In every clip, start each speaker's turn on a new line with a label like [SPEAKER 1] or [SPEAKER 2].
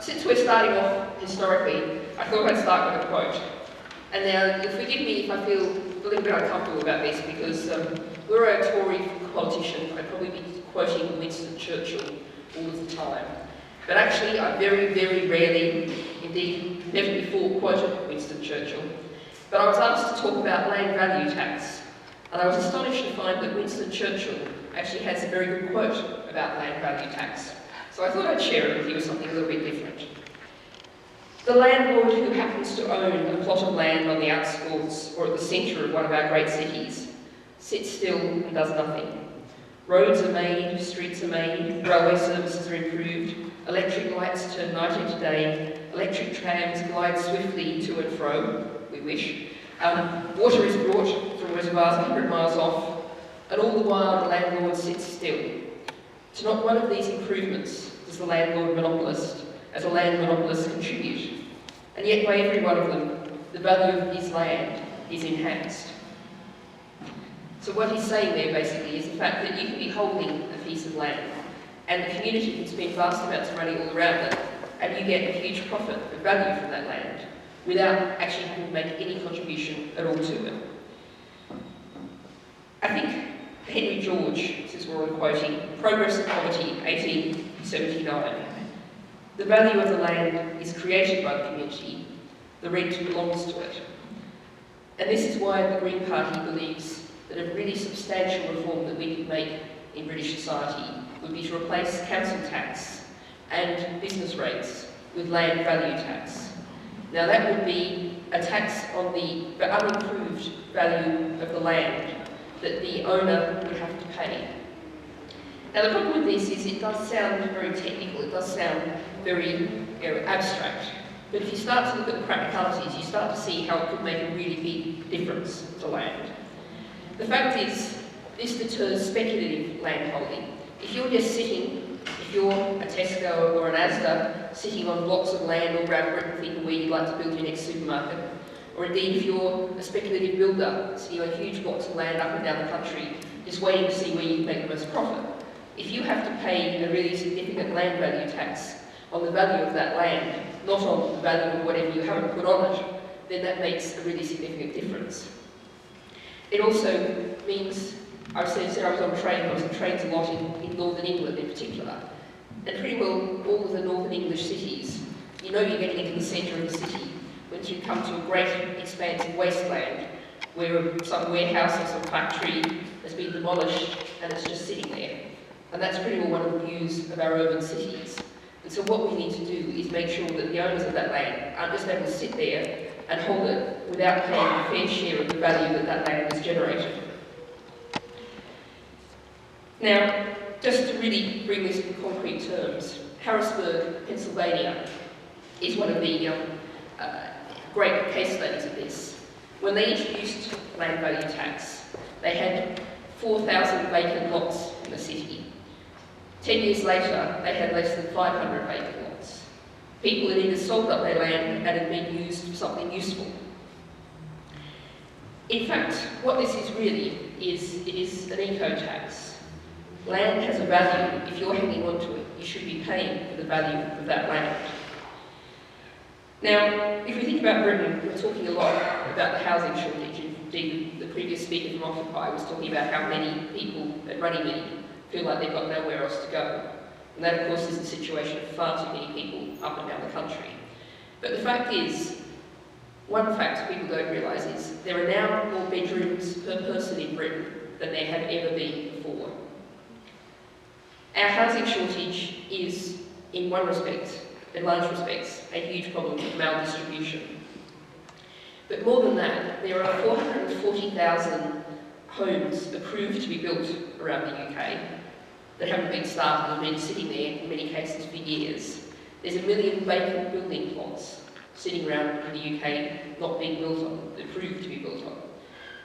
[SPEAKER 1] Since we're starting off historically, I thought I'd start with a quote. And now, forgive me if I feel a little bit uncomfortable about this, because were I a Tory politician, I'd probably be quoting Winston Churchill all the time. But actually, I very, very rarely, indeed never before, quoted Winston Churchill. But I was asked to talk about land value tax, and I was astonished to find that Winston Churchill actually has a very good quote about land value tax. So I thought I'd share it with you as something a little bit different. The landlord who happens to own a plot of land on the outskirts or at the centre of one of our great cities sits still and does nothing. Roads are made, streets are made, railway services are improved, electric lights turn night into day, electric trams glide swiftly to and fro, we wish. Water is brought from reservoirs 100 miles off, and all the while the landlord sits still. To not one of these improvements does the landlord monopolist, as a land monopolist, contribute. And yet by every one of them, the value of his land is enhanced. So what he's saying there basically is the fact that you can be holding a piece of land and the community can spend vast amounts of money all around it, and you get a huge profit of value from that land without actually having to make any contribution at all to it. I think Henry George, since we're all quoting, Progress and Poverty, 1879. The value of the land is created by the community, the rent belongs to it. And this is why the Green Party believes that a really substantial reform that we could make in British society would be to replace council tax and business rates with land value tax. Now that would be a tax on the unimproved value of the land that the owner would have to pay. Now the problem with this is it does sound very technical, it does sound very abstract, but if you start to look at the practicalities, you start to see how it could make a really big difference to land. The fact is, this deters speculative landholding. If you're just sitting, if you're a Tesco or an Asda, sitting on blocks of land all around Britain thinking where you'd like to build your next supermarket, or indeed if you're a speculative builder, sitting on huge blocks of land up and down the country, just waiting to see where you can make the most profit, if you have to pay a really significant land value tax on the value of that land, not on the value of whatever you haven't put on it, then that makes a really significant difference. It also means, I said I was on trains a lot in northern England in particular, and pretty well all of the northern English cities, you know you're getting into the centre of the city when you come to a great expansive wasteland where some warehouse or some factory has been demolished and it's just sitting there. And that's pretty well one of the views of our urban cities. And so what we need to do is make sure that the owners of that land aren't just able to sit there and hold it without paying a fair share of the value that that land has generated. Now, just to really bring this in concrete terms, Harrisburg, Pennsylvania is one of the great case studies of this. When they introduced land value tax, they had 4,000 vacant lots in the city. 10 years later, they had less than 500 vacant lots. People had either sold up their land and had been used for something useful. In fact, what this is really is, it is an eco-tax. Land has a value. If you're hanging on to it, you should be paying for the value of that land. Now, if we think about Britain, we're talking a lot about the housing shortage. Indeed, the previous speaker from Occupy was talking about how many people at Runnymede feel like they've got nowhere else to go. And that, of course, is the situation of far too many people up and down the country. But the fact is, one fact people don't realise is there are now more bedrooms per person in Britain than there have ever been before. Our housing shortage is, in one respect, in large respects, a huge problem with maldistribution. But more than that, there are 440,000 homes approved to be built around the UK that haven't been started and been sitting there, in many cases, for years. There's 1 million vacant building plots sitting around in the UK not being built on, approved to be built on.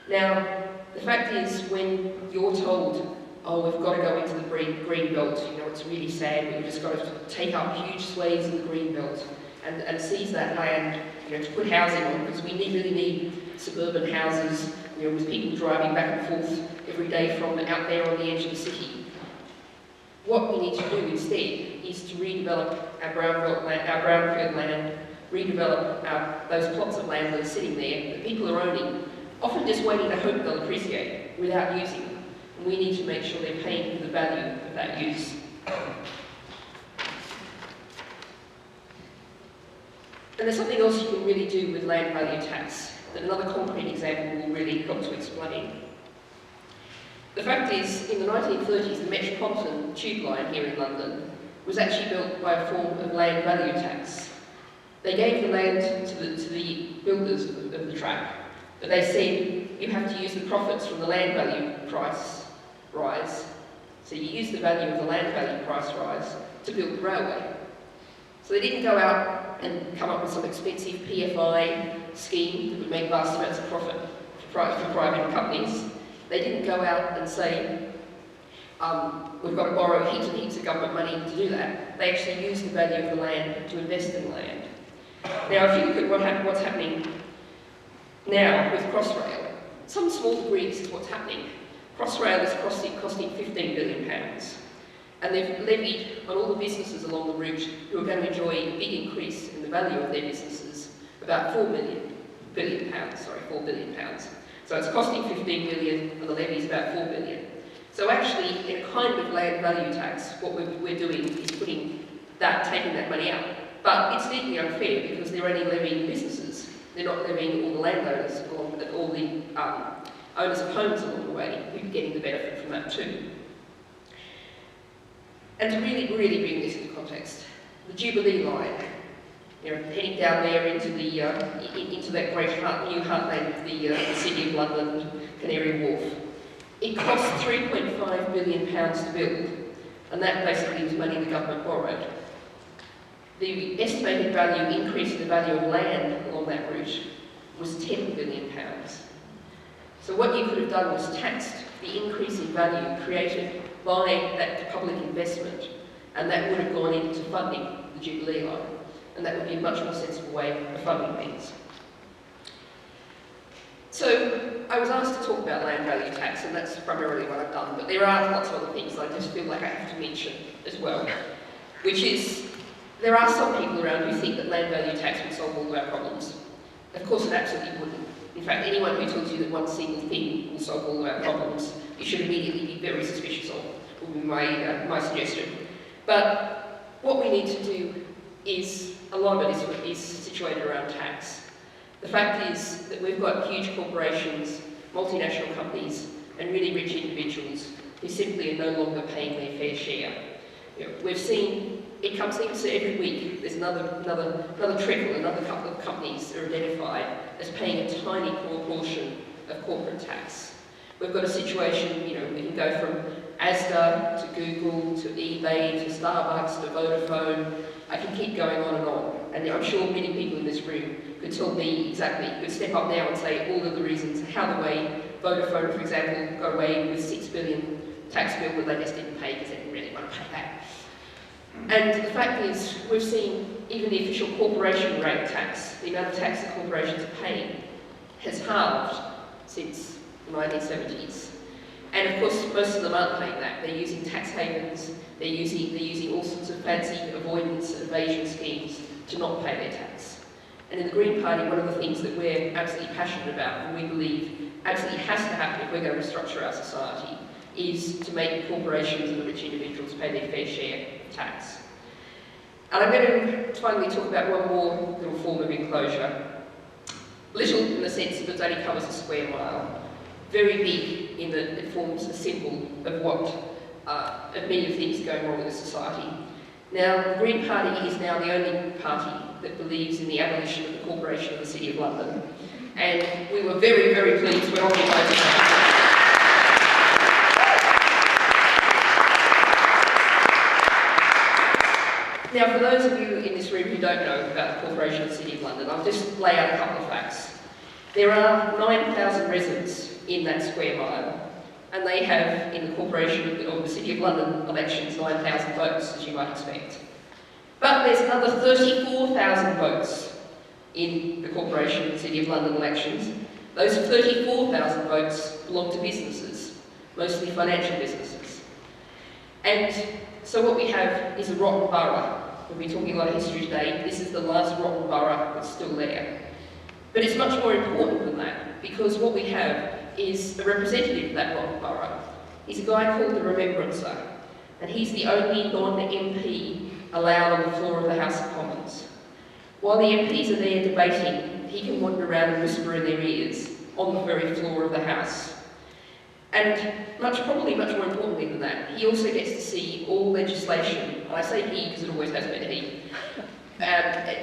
[SPEAKER 1] Now, the fact is, when you're told, oh, we've got to go into the green belt, you know, it's really sad, but we've just got to take up huge swathes of the green belt and seize that land, you know, to put housing on, because we really need suburban houses, you know, with people driving back and forth every day from out there on the edge of the city. What we need to do instead is to redevelop our brownfield land, redevelop those plots of land that are sitting there that people are owning, often just waiting to hope they'll appreciate without using them. And we need to make sure they're paying for the value of that use. And there's something else you can really do with land value tax that another concrete example will really help to explain. The fact is, in the 1930s, the Metropolitan Tube Line here in London was actually built by a form of land value tax. They gave the land to the builders of the track, but they said you have to use the profits from the land value price rise. So you use the value of the land value price rise to build the railway. So they didn't go out and come up with some expensive PFI scheme that would make vast amounts of profit for private companies. They didn't go out and say, we've got to borrow heaps and heaps of government money to do that. They actually used the value of the land to invest in land. Now, if you look at what's happening now with Crossrail, some small degree this is what's happening. Crossrail is costing £15 billion. And they've levied on all the businesses along the route who are going to enjoy a big increase in the value of their businesses, about £4 billion. So it's costing 15 billion and the levy is about 4 billion. So actually, in a kind of land value tax, what we're doing is taking that money out. But it's legally unfair because they're only levying businesses. They're not levying all the landowners, all the owners of homes along the way, who are getting the benefit from that too. And to really bring this into context, the Jubilee line, heading down there into that great new heartland of the City of London, Canary Wharf. It cost £3.5 billion to build, and that basically was money the government borrowed. The estimated value increase in the value of land along that route was £10 billion. So what you could have done was taxed the increase in value created by that public investment, and that would have gone into funding the Jubilee line. And that would be a much more sensible way of funding things. So I was asked to talk about land value tax, and that's primarily what I've done, but there are lots of other things that I just feel like I have to mention as well, which is, there are some people around who think that land value tax would solve all of our problems. Of course it absolutely wouldn't. In fact, anyone who tells you that one single thing will solve all of our problems, you should immediately be very suspicious of, would be my suggestion. But what we need to do is, a lot of it is situated around tax. The fact is that we've got huge corporations, multinational companies, and really rich individuals who simply are no longer paying their fair share. We've seen, it seems every week, there's another trickle, another couple of companies are identified as paying a tiny proportion of corporate tax. We've got a situation, we can go from Asda to Google to eBay to Starbucks to Vodafone. I can keep going on, and I'm sure many people in this room could tell me exactly, could step up now and say all of the reasons how the way Vodafone, for example, got away with £6 billion tax bill that they just didn't pay because they didn't really want to pay that. And the fact is, we've seen even the official corporation rate tax, the amount of tax that corporations are paying, has halved since the 1970s. And of course, most of them aren't paying that. They're using tax havens, they're using all sorts of fancy avoidance and evasion schemes to not pay their tax. And in the Green Party, one of the things that we're absolutely passionate about, and we believe absolutely has to happen if we're going to restructure our society, is to make corporations and the rich individuals pay their fair share of tax. And I'm going to finally talk about one more little form of enclosure. Little in the sense that it only covers a square mile. Very big in that it forms a symbol of of many things going wrong in the society. Now, the Green Party is now the only party that believes in the abolition of the Corporation of the City of London. And we were very, very pleased when Occupy did that. Now, for those of you in this room who don't know about the Corporation of the City of London, I'll just lay out a couple of facts. There are 9,000 residents in that square mile, and they have, in the Corporation of the City of London elections, 9,000 votes, as you might expect. But there's another 34,000 votes in the Corporation of the City of London elections. Those 34,000 votes belong to businesses, mostly financial businesses. And So what we have is a rotten borough. We'll be talking a lot of history today. This is the last rotten borough that's still there. But it's much more important than that, because what we have is a representative of that rotten borough. He's a guy called the Remembrancer, and he's the only non-MP allowed on the floor of the House of Commons. While the MPs are there debating, he can wander around and whisper in their ears on the very floor of the House. And probably much more importantly than that, he also gets to see all legislation, and I say he because it always has been he.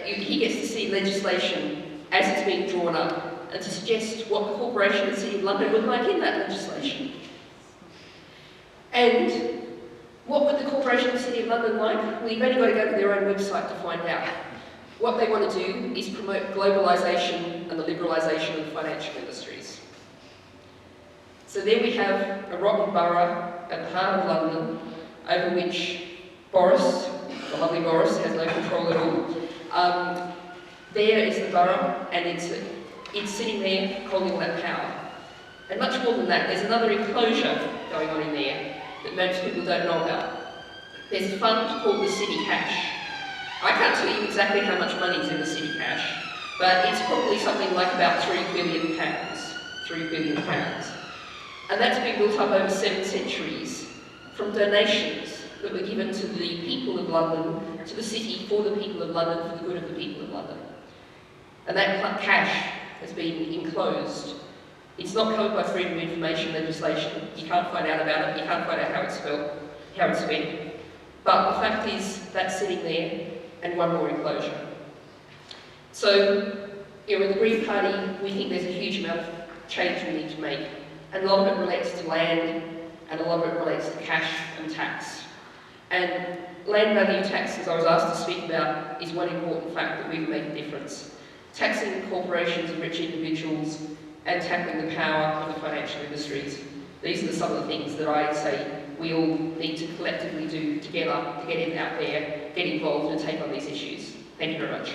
[SPEAKER 1] He gets to see legislation as it's being drawn up and to suggest what the Corporation and the City of London would like in that legislation. And what would the Corporation and the City of London like? Well, you've only got to go to their own website to find out. What they want to do is promote globalisation and the liberalisation of the financial industries. So there we have a rotten borough at the heart of London, over which Boris, the lovely Boris, has no control at all. There is the borough, and it's sitting there holding all that power. And much more than that, there's another enclosure going on in there that most people don't know about. There's a fund called the City Cash. I can't tell you exactly how much money is in the City Cash, but it's probably something like about £3 billion. £3 billion. And that's been built up over 7 centuries from donations that were given to the people of London, to the city, for the people of London, for the good of the people of London. And that cash has been enclosed. It's not covered by freedom of information legislation. You can't find out about it, you can't find out how it's spent. But the fact is, that's sitting there, and one more enclosure. So, in the Green Party, we think there's a huge amount of change we need to make. And a lot of it relates to land, and a lot of it relates to cash and tax. And land value tax, as I was asked to speak about, is one important fact that we can make a difference. Taxing corporations and rich individuals, and tackling the power of the financial industries. These are some of the things that I say we all need to collectively do together to get out there, get involved and take on these issues. Thank you very much.